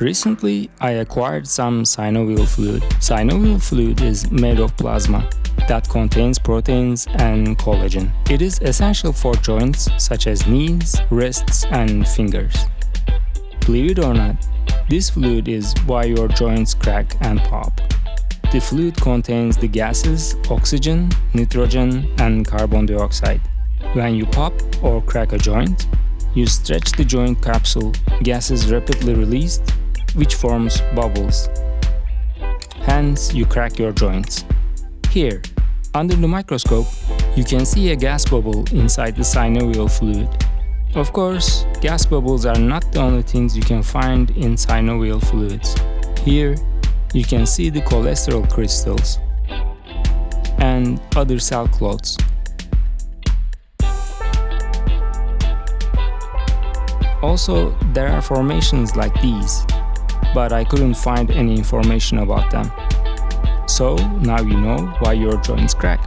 Recently, I acquired some synovial fluid. Synovial fluid is made of plasma that contains proteins and collagen. It is essential for joints such as knees, wrists, and fingers. Believe it or not, this fluid is why your joints crack and pop. The fluid contains the gases oxygen, nitrogen, and carbon dioxide. When you pop or crack a joint, you stretch the joint capsule, gas is rapidly released, which forms bubbles. Hence, you crack your joints. Here, under the microscope, you can see a gas bubble inside the synovial fluid. Of course, gas bubbles are not the only things you can find in synovial fluids. Here, you can see the cholesterol crystals and other cell clots. Also, there are formations like these, but I couldn't find any information about them. So, now you know why your joints crack.